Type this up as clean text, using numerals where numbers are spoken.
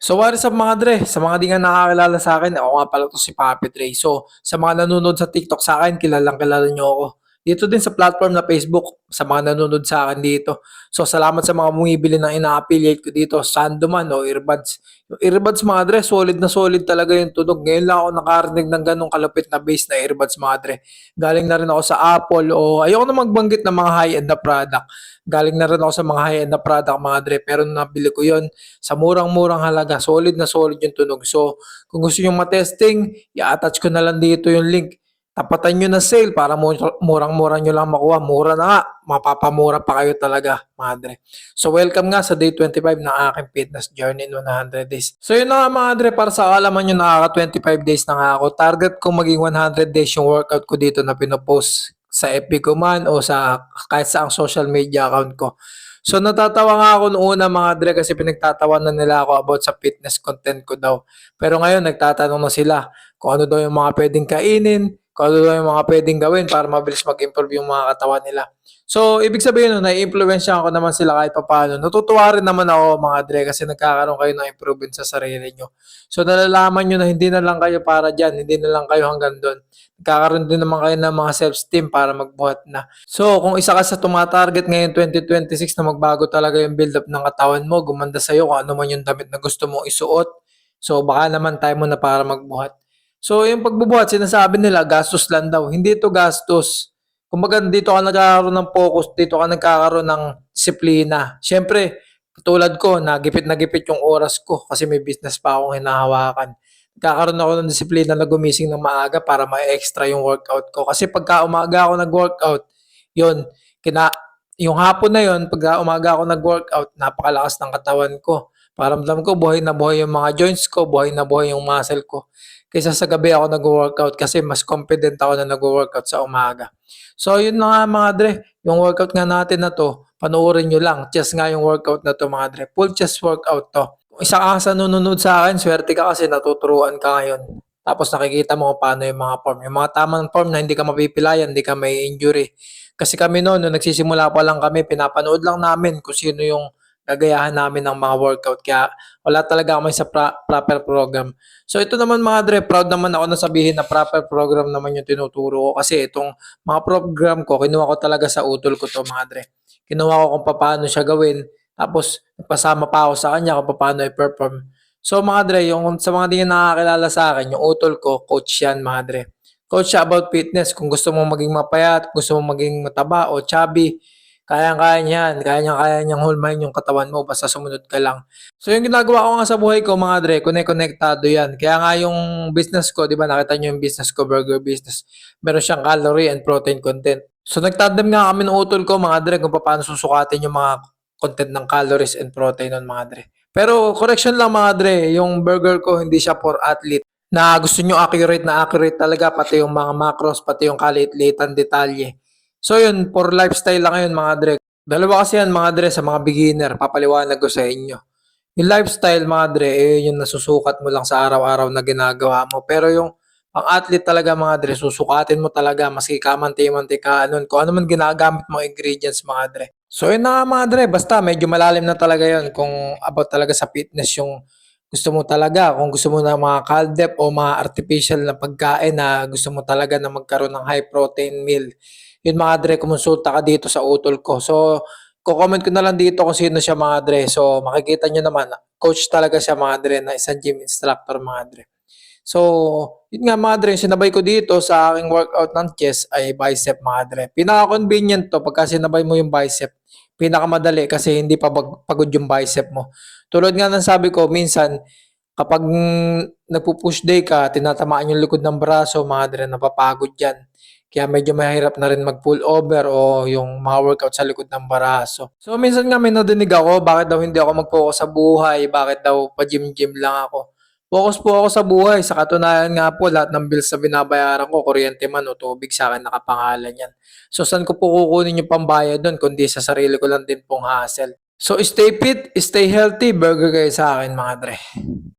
So what is up mga dre? Sa mga di nga nakakilala sa akin, ako nga pala to si Papi Dre. So sa mga nanonood sa TikTok sa akin, kilalang kilala nyo ako. Dito din sa platform na Facebook, sa mga nanonood sa akin dito. So salamat sa mga bumibili ng ina-affiliate ko dito, Sandoman o Earbuds. Yung earbuds mga dre, solid na solid talaga yung tunog. Ngayon lang ako nakarinig ng ganong kalupit na bass na earbuds mga dre. Galing na rin ako sa Apple o ayoko na magbanggit ng mga high-end na product. Galing na rin ako sa mga high-end na product mga dre. Pero nung nabili ko yon sa murang-murang halaga, solid na solid yung tunog. So kung gusto nyo matesting, i-attach ko na lang dito yung link. Tapatan nyo na sale para murang-mura nyo lang makuha. Mura na nga, mapapamura pa kayo talaga, madre. So welcome nga sa day 25 ng aking fitness journey in 100 days. So yun na nga madre, para sa kaalaman nyo nakaka 25 days na nga ako. Target ko maging 100 days yung workout ko dito na pinopost sa FB ko man o sa kahit sa ang social media account ko. So natatawa nga ako noong una mga dre kasi pinagtatawanan nila ako about sa fitness content ko daw. Pero ngayon nagtatanong na sila kung ano daw yung mga pwedeng kainin, kung ano daw yung mga pwedeng gawin para mabilis mag-improve yung mga katawan nila. So, ibig sabihin nun, nai-influensya ko naman sila kahit papaano. Natutuwa rin naman ako mga dre kasi nagkakaroon kayo ng improvement sa sarili nyo. So, nalalaman nyo na hindi na lang kayo para dyan, hindi na lang kayo hanggang doon. Nagkakaroon din naman kayo ng mga self-esteem para magbuhat na. So, kung isa ka sa tumatarget ngayon 2026 na magbago talaga yung build-up ng katawan mo, gumanda sa'yo kung ano man yung damit na gusto mong isuot. So, baka naman time mo na para magbuhat. So, yung pagbubuhat, sinasabi nila, gastos lang daw. Hindi ito gastos. Kumbaga, dito ka nagkakaroon ng focus, dito ka nagkakaroon ng disiplina. Siyempre, katulad ko, na gipit yung oras ko kasi may business pa akong hinahawakan. Nagkakaroon ako ng disiplina na gumising ng maaga para ma-extra yung workout ko. Kasi pagka umaga ako nag-workout, yun, kina, yung hapon na yun, pagka umaga ako nag-workout, napakalakas ng katawan ko. Paramdam ko, buhay na buhay yung mga joints ko, buhay na buhay yung muscle ko. Kaysa sa gabi ako nag-workout kasi mas confident ako na nag-workout sa umaga. So yun na nga mga dre, yung workout nga natin na to, panoorin nyo lang. Chest nga yung workout na to mga dre. Full chest workout to. Kung isa ka sa nununod sa akin, swerte ka kasi natuturuan ka ngayon. Tapos nakikita mo kung paano yung mga form. Yung mga tamang form na hindi ka mapipilayan, hindi ka may injury. Kasi kami noon, nung nagsisimula pa lang kami, pinapanood lang namin kung sino yung gagayahan namin ng mga workout. Kaya wala talaga kami sa proper program. So ito naman mga dre, proud naman ako na sabihin na proper program naman yung tinuturo ko. Kasi itong mga program ko, kinuha ko talaga sa utol ko to mga dre. Kinuha ko kung paano siya gawin. Tapos nagpasama pa ako sa kanya kung paano i-perform. So mga dre, yung sa mga di nakakilala sa akin, yung utol ko, coach yan mga dre. Coach siya about fitness. Kung gusto mong maging mapayat, gusto mong maging mataba o chubby, kayang-kaya niyan, kaya niyang hulmahin yung katawan mo basta sumunod ka lang. So yung ginagawa ko nga sa buhay ko mga dre, konektado yan. Kaya nga yung business ko, di ba nakita niyo yung business ko, burger business, meron siyang calorie and protein content. So nagtandem nga kami ng utol ko mga dre kung paano susukatin yung mga content ng calories and protein nun mga dre. Pero correction lang mga dre, yung burger ko hindi siya for athlete na gusto nyo accurate talaga, pati yung mga macros, pati yung kalit-litan detalye. So yun, for lifestyle lang yun mga dre. Dalawa kasi yan mga dre sa mga beginner, papaliwanag ko sa inyo. Yung lifestyle mga dre, yung nasusukat mo lang sa araw-araw na ginagawa mo. Pero yung pang-athlete talaga mga dre, susukatin mo talaga, maski kamanti-manti ka, kung ano man ginagamit mong ingredients mga dre. So yun na nga mga dre, basta medyo malalim na talaga yun kung about talaga sa fitness yung gusto mo talaga, kung gusto mo na mga caldep o mga artificial na pagkain na gusto mo talaga na magkaroon ng high protein meal. Yun mga dre, kumonsulta ka dito sa utol ko. So, ko-comment ko na lang dito kung sino siya mga dre. So, makikita nyo naman, coach talaga siya mga dre na isang gym instructor mga dre. So, yun nga mga dre, sinabay ko dito sa aking workout ng chest ay bicep mga dre. Pinaka-convenient to pagka sinabay mo yung bicep. Pinakamadali kasi hindi pa pagod yung bicep mo. Tulad nga ng sabi ko, minsan kapag nagpo-push day ka, tinatamaan yung likod ng braso, mga dre, napapagod yan. Kaya medyo mahirap na rin mag-pull over o yung mga workout sa likod ng braso. So minsan nga may nadinig ako, bakit daw hindi ako mag-focus sa buhay, bakit daw pa-gym-gym lang ako. Focus po ako sa buhay. Sa katunayan nga po, lahat ng bills na binabayaran ko, kuryente man o tubig, sa akin nakapangalan yan. So saan ko po kukunin yung pambayad doon, kundi sa sarili ko lang din pong hassle. So stay fit, stay healthy, burger kayo sa akin mga dre.